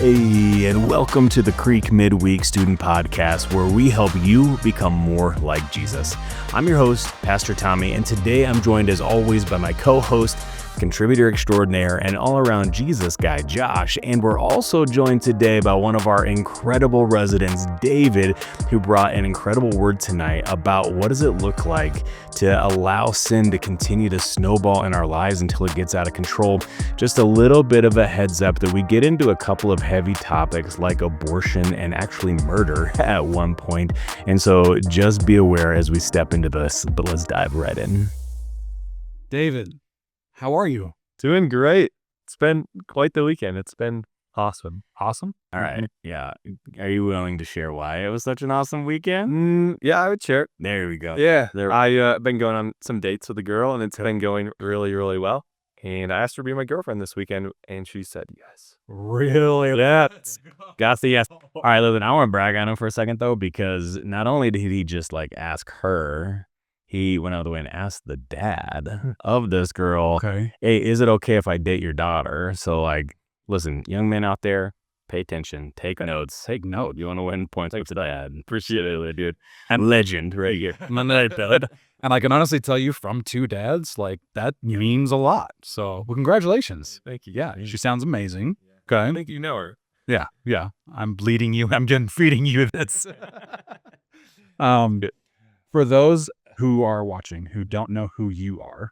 Hey, and welcome to the CREEK midweek student podcast, where we help you become more like Jesus. I'm your host, Pastor Tomy, and today I'm joined as always by my co-host, contributor extraordinaire, and all-around Jesus guy, Josh. And we're also joined today by one of our incredible residents, David, who brought an incredible word tonight about what does it look like to allow sin to continue to snowball in our lives until it gets out of control. Just a little bit of a heads up that we get into a couple of heavy topics like abortion and actually murder at one point. And so just be aware as we step into this, but let's dive right in. David, how are you? Doing great. It's been quite the weekend. It's been awesome. Awesome. All right. Yeah. Are you willing to share why it was such an awesome weekend? Yeah, I would share. There we go. Yeah. I've been going on some dates with a girl, and it's been going really, really well. And I asked her to be my girlfriend this weekend, and she said yes. Really? Yeah. Got the yes. All right, listen, I want to brag on him for a second, though, because not only did he just ask her, he went out of the way and asked the dad of this girl, Okay. hey, is it okay if I date your daughter? So, listen, young men out there, pay attention, take notes. Take note. You want to win points to dad. Appreciate it, dude. And legend right here. And I can honestly tell you from two dads, that means a lot. So, well, congratulations. Thank you. Yeah, she sounds amazing. Okay. I think you know her. Yeah. I'm bleeding you. I'm feeding you this. For those who are watching who don't know who you are,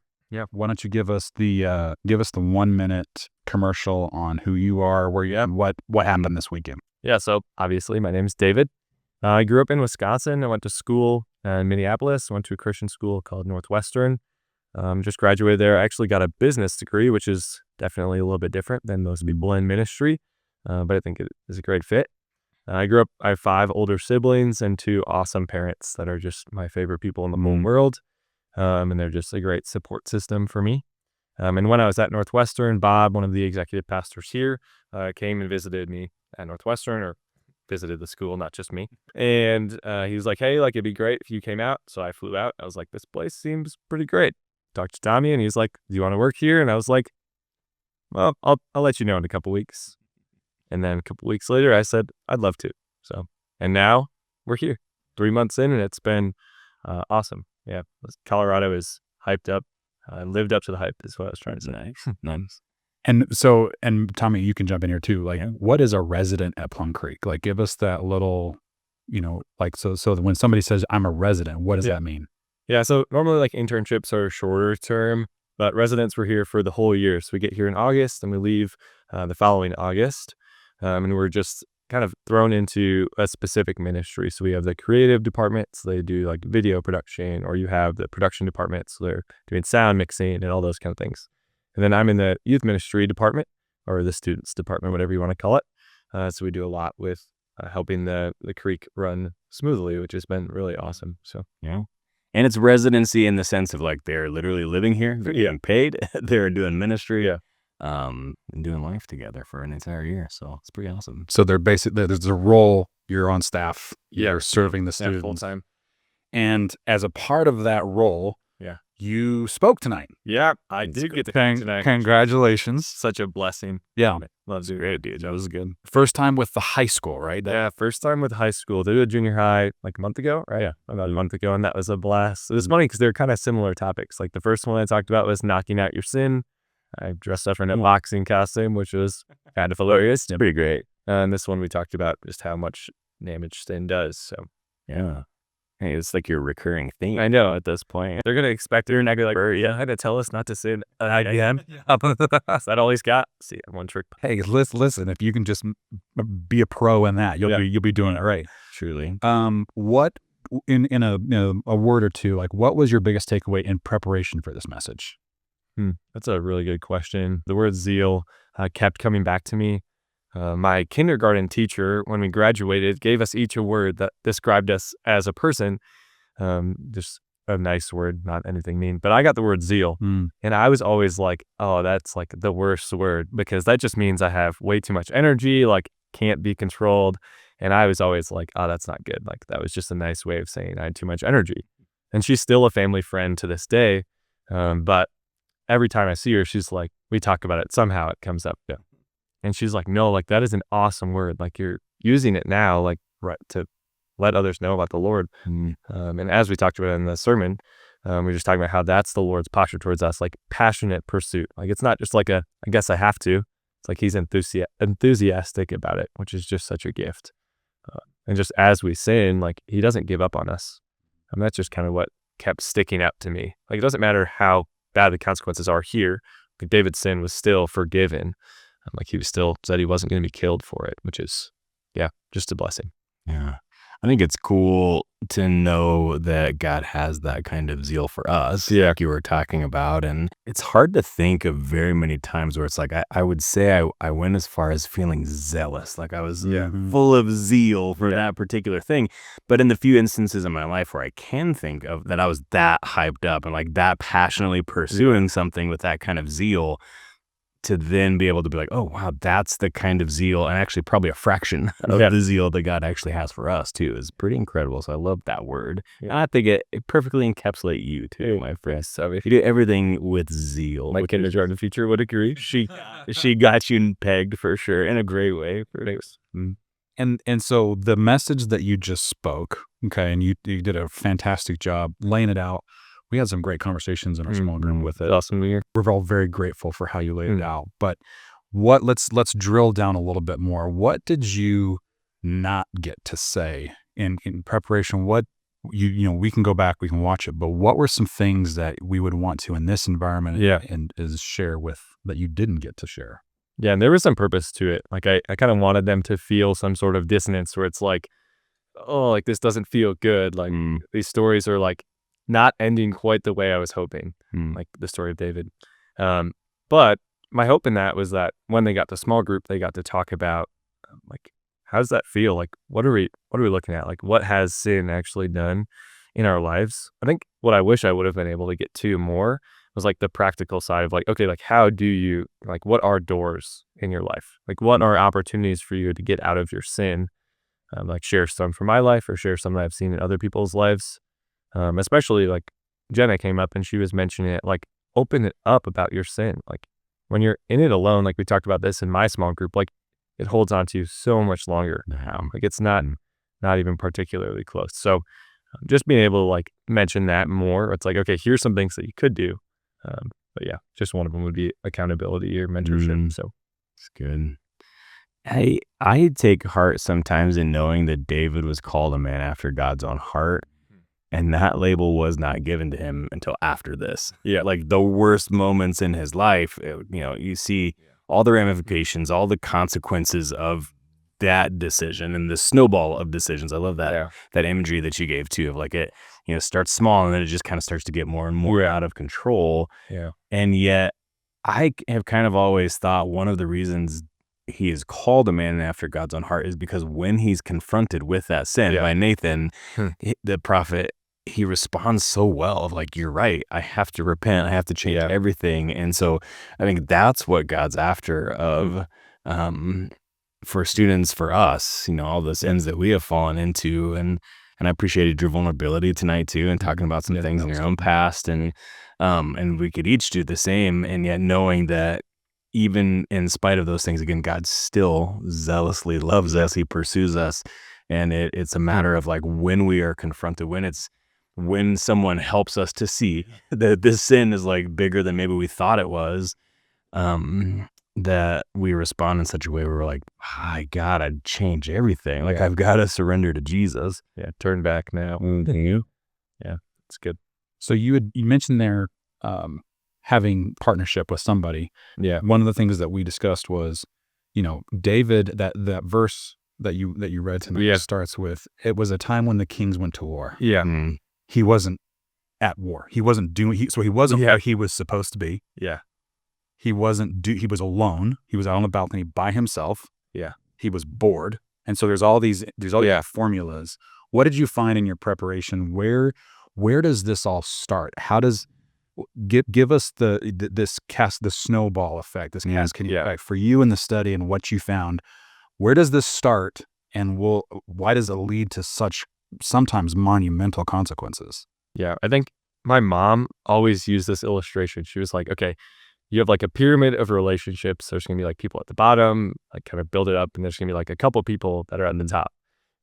why don't you give us the 1 minute commercial on who you are, where you at, what happened this weekend? Yeah, so obviously my name is David. I grew up in Wisconsin. I went to school in Minneapolis. I went to a Christian school called Northwestern. Just graduated there. I actually got a business degree, which is definitely a little bit different than most people in ministry, but I think it is a great fit. I grew up, I have 5 older siblings and 2 awesome parents that are just my favorite people in the whole world. And they're just a great support system for me. And when I was at Northwestern, Bob, one of the executive pastors here, came and visited me at Northwestern, or visited the school, not just me. And he was like, hey, it'd be great if you came out. So I flew out. I was like, this place seems pretty great. Talked to Tomy, and he's like, do you want to work here? And I was like, well, I'll let you know in a couple weeks. And then a couple weeks later, I said, I'd love to. So, and now we're here 3 months in, and it's been awesome. Yeah. Colorado is hyped up. Lived up to the hype is what I was trying to say. Nice. And Tommy, you can jump in here too. What is a resident at Plum Creek? Give us that little, so when somebody says I'm a resident, what does that mean? Yeah. So normally internships are shorter term, but residents were here for the whole year. So we get here in August and we leave the following August. And we're just kind of thrown into a specific ministry. So we have the creative department, so they do video production, or you have the production department, so they're doing sound mixing and all those kind of things. And then I'm in the youth ministry department, or the students department, whatever you want to call it. So we do a lot with helping the CREEK run smoothly, which has been really awesome. So yeah. And it's residency in the sense of they're literally living here, they're getting paid, they're doing ministry. Yeah. And doing life together for an entire year. So it's pretty awesome. So there's a role, you're on staff, you're serving the students full time. And as a part of that role, you spoke tonight. Yeah, I did get to tonight. Congratulations. Such a blessing. Yeah. Loves it. Great, dude. That was good. First time with the high school, right? Yeah, first time with high school. They did a junior high a month ago, right? Yeah, about a month ago, and that was a blast. It was funny because they're kind of similar topics. The first one I talked about was knocking out your sin. I dressed up in a boxing costume, which was kind of hilarious. Pretty great. And this one we talked about just how much damage sin does. So yeah. Hey, it's your recurring theme. I know at this point. They're going to expect it. They're not going to I had to tell us not to sin again. Is that all he's got? See, one trick. Hey, listen, if you can just be a pro in that, you'll be doing it right. Truly. What, in a word or two, what was your biggest takeaway in preparation for this message? That's a really good question. The word zeal kept coming back to me. My kindergarten teacher, when we graduated, gave us each a word that described us as a person. Just a nice word, not anything mean. But I got the word zeal. And I was always like, oh, that's the worst word, because that just means I have way too much energy, can't be controlled. And I was always like, oh, that's not good. That was just a nice way of saying I had too much energy. And she's still a family friend to this day. But every time I see her, she's we talk about it. Somehow it comes up. Yeah. And she's like, no, like that is an awesome word. Like you're using it now, like to let others know about the Lord. And as we talked about in the sermon, we were just talking about how that's the Lord's posture towards us, like passionate pursuit. Like it's not just like I guess I have to. It's like he's enthusiastic about it, which is just such a gift. And just as we sin, like he doesn't give up on us. And that's just kind of what kept sticking out to me. Like it doesn't matter how bad the consequences are here. Like David's sin was still forgiven. Like he was still said he wasn't going to be killed for it, which is, just a blessing. Yeah. I think it's cool to know that God has that kind of zeal for us, like you were talking about. And it's hard to think of very many times where it's like, I would say I went as far as feeling zealous, like I was full of zeal for that particular thing. But in the few instances in my life where I can think of that I was that hyped up and like that passionately pursuing something with that kind of zeal, to then be able to be like, oh, wow, that's the kind of zeal, and actually probably a fraction of the zeal that God actually has for us, too, is pretty incredible. So I love that word. And I think it perfectly encapsulates you, too, my friend. So if you do everything with zeal. My kindergarten teacher would agree. She got you pegged for sure, in a great way. And so the message that you just spoke, okay, and you did a fantastic job laying it out. We had some great conversations in our small group with it. Awesome to hear. We're all very grateful for how you laid it out. But let's drill down a little bit more. What did you not get to say in preparation? What we can go back, we can watch it, but what were some things that we would want to in this environment and is share with that you didn't get to share? Yeah, and there was some purpose to it. Like I kind of wanted them to feel some sort of dissonance where it's like, oh, like this doesn't feel good. Like these stories are like not ending quite the way I was hoping, like the story of David. But my hope in that was that when they got to small group, they got to talk about like, how does that feel? Like, what are we looking at? Like, what has sin actually done in our lives? I think what I wish I would have been able to get to more was like the practical side of like, okay, like how do you, like what are doors in your life? Like what are opportunities for you to get out of your sin? Like share some from my life or share some that I've seen in other people's lives. Especially like Jenna came up and she was mentioning it, like open it up about your sin. Like when you're in it alone, like we talked about this in my small group, like it holds on to you so much longer. Like it's not even particularly close. So just being able to like mention that more, it's like, okay, here's some things that you could do. But yeah, just one of them would be accountability or mentorship. So it's good. I take heart sometimes in knowing that David was called a man after God's own heart. And that label was not given to him until after this. Like the worst moments in his life, you see all the ramifications, all the consequences of that decision and the snowball of decisions. I love that imagery that you gave too, of like it, starts small and then it just kind of starts to get more and more out of control. And yet I have kind of always thought one of the reasons he is called a man after God's own heart is because when he's confronted with that sin by Nathan, the prophet, he responds so well of like, you're right, I have to repent, I have to change everything. And so I think that's what God's after of for students, for us, all the sins that we have fallen into. And I appreciated your vulnerability tonight too, and talking about some things in your own past, and we could each do the same, and yet knowing that even in spite of those things, again, God still zealously loves us, he pursues us. And it's a matter of like when we are confronted, when someone helps us to see that this sin is like bigger than maybe we thought it was, that we respond in such a way where we're like, I gotta change everything. Like I've got to surrender to Jesus. Turn back now. Yeah, it's good. So you mentioned there having partnership with somebody. One of the things that we discussed was, David, that verse that you read tonight starts with, it was a time when the kings went to war. He wasn't at war. He wasn't so he wasn't where he was supposed to be. He wasn't, he was alone. He was out on the balcony by himself. He was bored. And so there's all these formulas. What did you find in your preparation? Where does this all start? How does, give us this snowball effect, this cascading effect for you in the study and what you found. Where does this start, and why does it lead to such sometimes monumental consequences? I think my mom always used this illustration. She was like, okay, you have like a pyramid of relationships. There's going to be like people at the bottom, like kind of build it up. And there's going to be like a couple people that are at the top.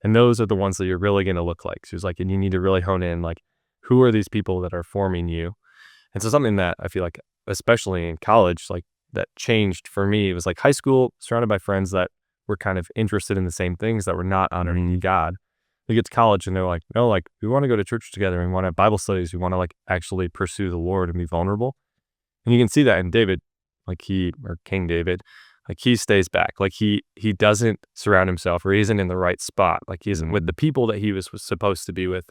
And those are the ones that you're really going to look like. So it's like, and you need to really hone in, like, who are these people that are forming you? And so something that I feel like, especially in college, like that changed for me, it was like high school, surrounded by friends that were kind of interested in the same things that were not honoring God. We get to college and they're like, no, like we want to go to church together and we want to have Bible studies. We want to like actually pursue the Lord and be vulnerable. And you can see that in David, like King David, like he stays back. Like he doesn't surround himself, or he isn't in the right spot. Like he isn't with the people that he was supposed to be with.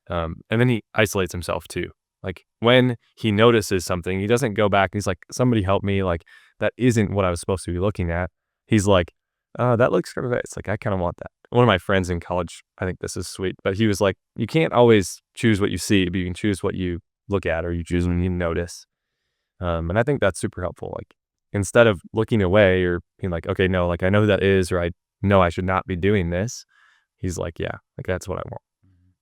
And then he isolates himself too. Like when he notices something, he doesn't go back. He's like, somebody help me. Like that isn't what I was supposed to be looking at. He's like, that looks kind of nice. Like I kind of want that. One of my friends in college, I think this is sweet, but he was like, you can't always choose what you see, but you can choose what you look at, or you choose when you notice. And I think that's super helpful. Like instead of looking away or being like, okay, no, like I know who that is, or I know I should not be doing this. He's like, yeah, like that's what I want.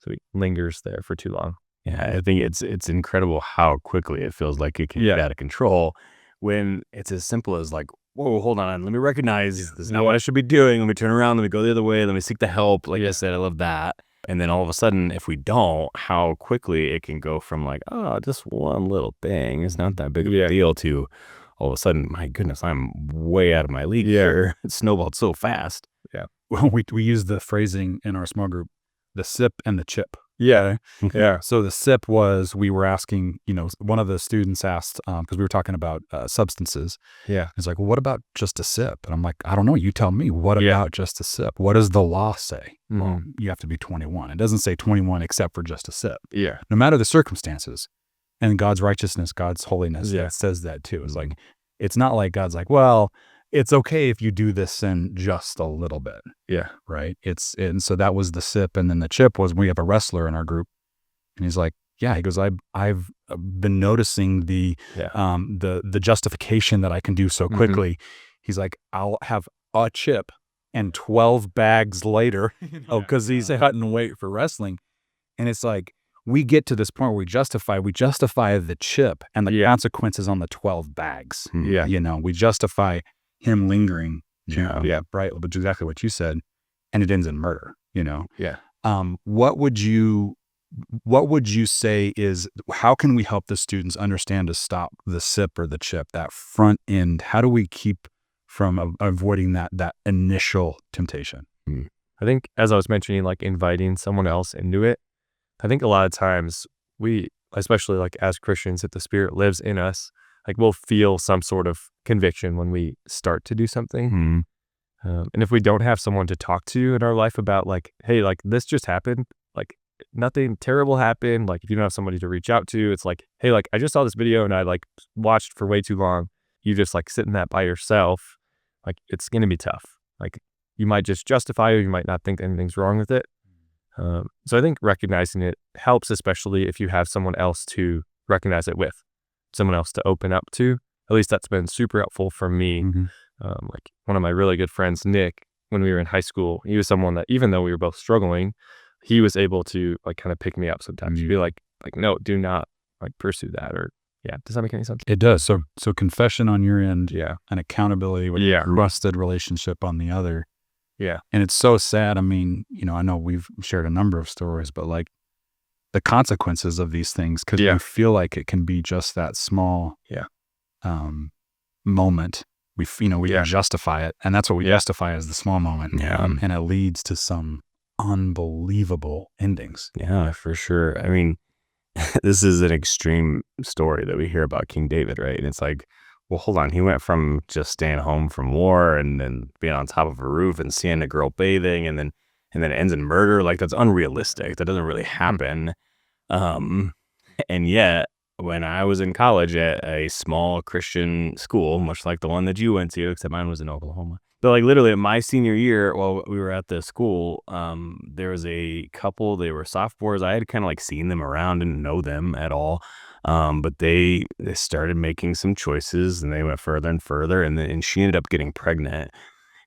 So he lingers there for too long. Yeah, I think it's incredible how quickly it feels like it can get out of control when it's as simple as like, whoa, hold on, let me recognize this is not what I should be doing. Let me turn around, let me go the other way, let me seek the help. Like I said, I love that. And then all of a sudden, if we don't, how quickly it can go from like, oh, just one little thing, it's not that big of a deal, to all of a sudden, my goodness, I'm way out of my league here. It snowballed so fast. Yeah. Well, we use the phrasing in our small group, the sip and the chip. Yeah. Yeah. So the sip was, we were asking, one of the students asked, because we were talking about substances. Yeah. It's like, well, what about just a sip? And I'm like, I don't know. You tell me. What about just a sip? What does the law say? Mm-hmm. Well, you have to be 21. It doesn't say 21 except for just a sip. Yeah. No matter the circumstances. And God's righteousness, God's holiness, that says that too. It's like, it's not like God's like, well, it's okay if you do this sin just a little bit. Yeah. Right. And so that was the sip. And then the chip was, we have a wrestler in our group, and he's like, yeah, he goes, I've been noticing the justification that I can do so quickly. He's like, I'll have a chip and 12 bags later. Cause he's cutting weight for wrestling. And it's like, we get to this point where we justify the chip and the consequences on the 12 bags. Yeah. We justify him lingering, right, which is exactly what you said, and it ends in murder. Yeah. What would you say is, how can we help the students understand to stop the sip or the chip, that front end? How do we keep from avoiding that initial temptation? I think, as I was mentioning, like inviting someone else into it, I think a lot of times we, especially like as Christians, if the Spirit lives in us, like we'll feel some sort of conviction when we start to do something. And if we don't have someone to talk to in our life about like, hey, like this just happened, like nothing terrible happened. Like if you don't have somebody to reach out to, it's like, hey, like I just saw this video and I like watched for way too long. You just like sit in that by yourself. Like it's going to be tough. Like you might just justify it. You might not think anything's wrong with it. So I think recognizing it helps, especially if you have someone else to recognize it with, someone else to open up to. At least that's been super helpful for me. Like one of my really good friends, Nick, when we were in high school, he was someone that, even though we were both struggling, he was able to like kind of pick me up sometimes. He'd be like, no, do not like pursue that. Or does that make any sense? It does. So confession on your end, and accountability with a trusted relationship on the other. Yeah. And it's so sad. I mean, I know we've shared a number of stories, but like the consequences of these things, because you feel like it can be just that small moment. We justify it. And that's what we justify as the small moment. And it leads to some unbelievable endings. Yeah, for sure. I mean, this is an extreme story that we hear about King David, right? And it's like, well, hold on. He went from just staying home from war and then being on top of a roof and seeing a girl bathing and then ends in murder. Like that's unrealistic. That doesn't really happen. And yet, when I was in college at a small Christian school, much like the one that you went to, except mine was in Oklahoma. But like literally my senior year, while we were at the school, there was a couple, they were sophomores. I had kind of like seen them around, didn't know them at all. But they started making some choices and they went further and further, and she ended up getting pregnant.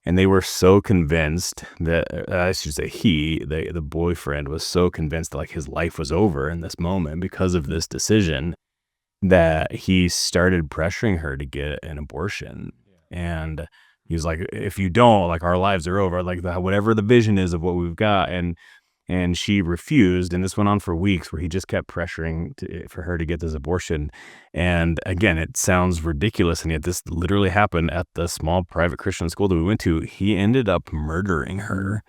And they were so convinced that, I should say the boyfriend was so convinced that like his life was over in this moment because of this decision. that he started pressuring her to get an abortion. And he was like, if you don't, like, our lives are over, like, whatever the vision is of what we've got. And she refused, and this went on for weeks, where he just kept pressuring for her to get this abortion. And again, it sounds ridiculous, and yet this literally happened at the small private Christian school that we went to. He ended up murdering her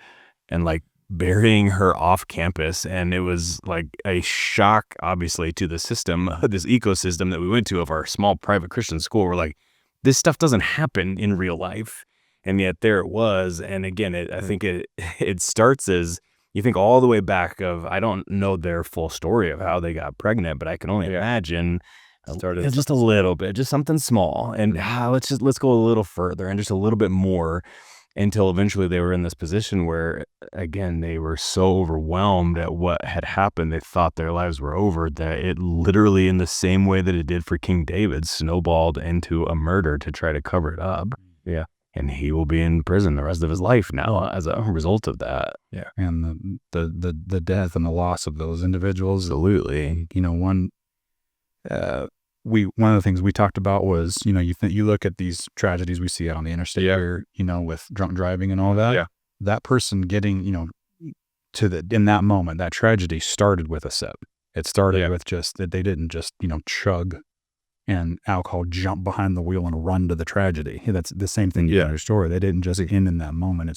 and like burying her off campus. And it was like a shock, obviously, to the system, this ecosystem that we went to of our small private Christian school. We're like, this stuff doesn't happen in real life. And yet there it was. And again, I think it starts as, you think all the way back of, I don't know their full story of how they got pregnant, but I can only imagine just a little bit, just something small. And let's go a little further and just a little bit more, until eventually they were in this position where, again, they were so overwhelmed at what had happened. They thought their lives were over, that it literally, in the same way that it did for King David, snowballed into a murder to try to cover it up. Yeah. And he will be in prison the rest of his life now as a result of that. Yeah. And the death and the loss of those individuals. Absolutely. One of the things we talked about was, you look at these tragedies we see out on the interstate where, with drunk driving and all that. Yeah. That person getting, in that moment, that tragedy started with a sip. It started with just that they didn't just, chug and alcohol jump behind the wheel and run to the tragedy. That's the same thing in your story. They didn't just end in that moment.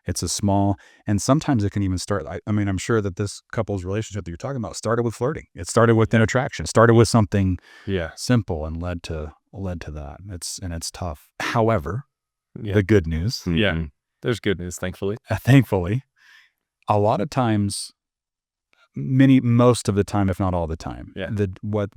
It's a small, and sometimes it can even start. I mean, I'm sure that this couple's relationship that you're talking about started with flirting. It started with an attraction. Started with something simple and led to that. It's tough. However, the good news. Yeah, there's good news, thankfully. Thankfully, a lot of times, most of the time, if not all the time, what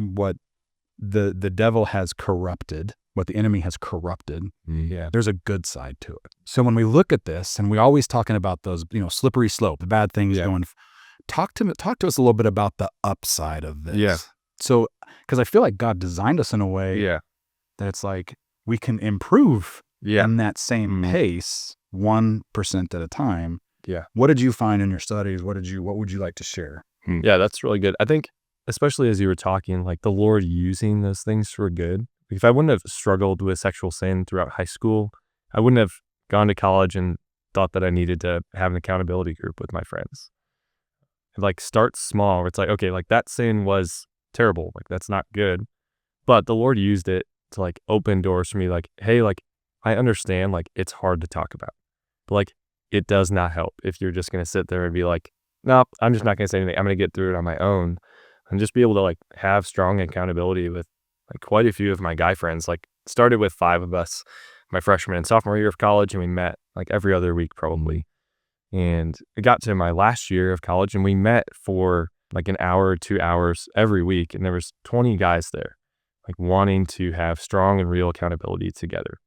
the devil has corrupted, what the enemy has corrupted, there's a good side to it. So when we look at this, and we're always talking about those, slippery slope, the bad things going, talk to us a little bit about the upside of this. Yeah. So, because I feel like God designed us in a way that it's like we can improve in that same pace, 1% at a time. Yeah. What did you find in your studies? What would you like to share? Yeah, that's really good. I think, especially as you were talking, like the Lord using those things for good. If I wouldn't have struggled with sexual sin throughout high school, I wouldn't have gone to college and thought that I needed to have an accountability group with my friends. Like, start small, where it's like, okay, like that sin was terrible. Like, that's not good. But the Lord used it to like open doors for me. Like, hey, like, I understand, like, it's hard to talk about, but like, it does not help if you're just going to sit there and be like, nope, I'm just not going to say anything. I'm going to get through it on my own. And just be able to like have strong accountability with like quite a few of my guy friends. Like, started with 5 of us my freshman and sophomore year of college, and we met like every other week probably. And it got to my last year of college, and we met for like an hour or 2 hours every week, and there was 20 guys there, like wanting to have strong and real accountability together.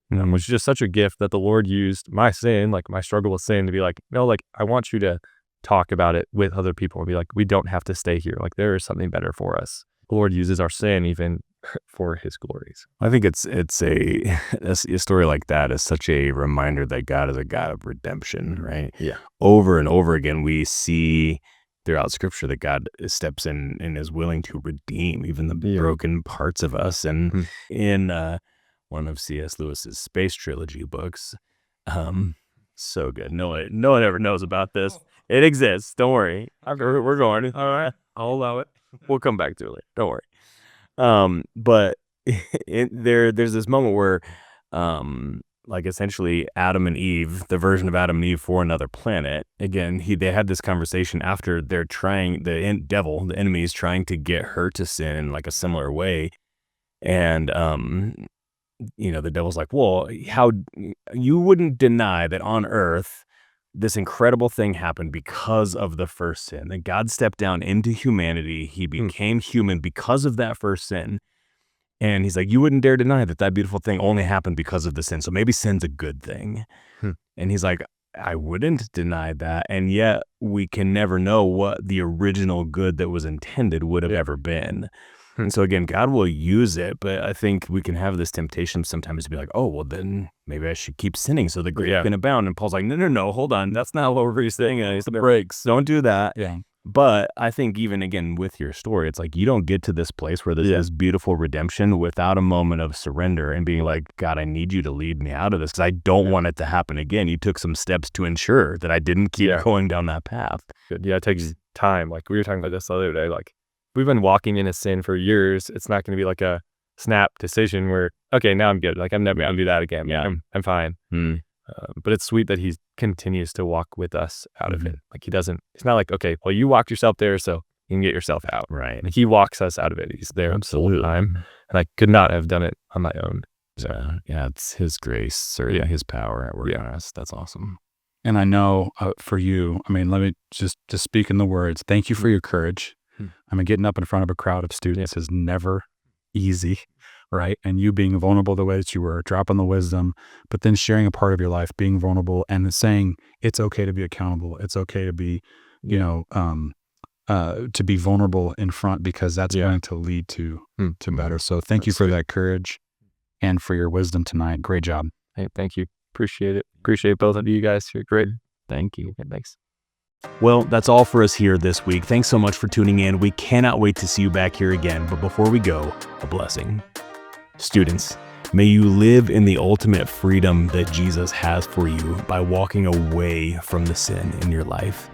Which is just such a gift that the Lord used my sin, like my struggle with sin, to be like, no, like I want you to talk about it with other people and be like, we don't have to stay here. Like, there is something better for us. The Lord uses our sin even for his glories. I think it's a story like that is such a reminder that God is a God of redemption, right? Yeah. Over and over again, we see throughout Scripture that God steps in and is willing to redeem even the broken parts of us. And in one of C.S. Lewis's Space Trilogy books, so good. No one ever knows about this. It exists. Don't worry. We're going. All right. I'll allow it. We'll come back to it later. Don't worry. But there's this moment where, like, essentially Adam and Eve, the version of Adam and Eve for another planet. Again, they had this conversation after they're trying, the enemy is trying to get her to sin in like a similar way. And, the devil's like, well, how you wouldn't deny that on earth, this incredible thing happened because of the first sin. That God stepped down into humanity. He became human because of that first sin. And he's like, you wouldn't dare deny that beautiful thing only happened because of the sin. So maybe sin's a good thing. And he's like, I wouldn't deny that. And yet we can never know what the original good that was intended would have ever been. And so again, God will use it, but I think we can have this temptation sometimes to be like, oh, well, then maybe I should keep sinning so the grace can abound. And Paul's like, no, hold on. That's not what we're saying. It's the breaks. Don't do that. Yeah. But I think even again with your story, it's like you don't get to this place where there's this beautiful redemption without a moment of surrender and being like, God, I need you to lead me out of this because I don't want it to happen again. You took some steps to ensure that I didn't keep going down that path. Good. Yeah, it takes time. Like we were talking about this the other day. Like we've been walking in a sin for years. It's not going to be like a snap decision where, okay, now I'm good. Like I'm never going to do that again. Yeah, I'm fine. But it's sweet that he continues to walk with us out of it. Like it's not like, okay, well, you walked yourself there, so you can get yourself out. Right. Like he walks us out of it. He's there the whole time. And I could not have done it on my own. So it's his grace or his power at work on us. That's awesome. And I know for you, I mean, let me just speak in the words. Thank you for your courage. I mean, getting up in front of a crowd of students is never easy. Right. And you being vulnerable the way that you were, dropping the wisdom, but then sharing a part of your life, being vulnerable and saying it's okay to be accountable. It's okay to be, to be vulnerable in front because that's going to lead to better. So thank you for that courage and for your wisdom tonight. Great job. Hey, thank you. Appreciate it. Appreciate both of you guys. You're great. Thank you. Okay, thanks. Well, that's all for us here this week. Thanks so much for tuning in. We cannot wait to see you back here again. But before we go, a blessing. Students, may you live in the ultimate freedom that Jesus has for you by walking away from the sin in your life.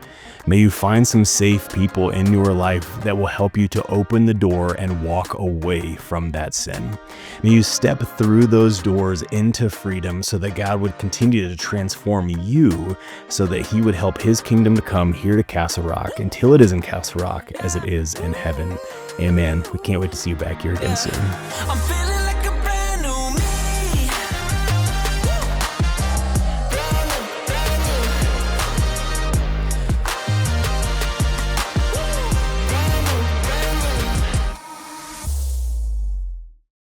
May you find some safe people in your life that will help you to open the door and walk away from that sin. May you step through those doors into freedom so that God would continue to transform you so that he would help his kingdom to come here to Castle Rock until it is in Castle Rock as it is in heaven. Amen. We can't wait to see you back here again soon.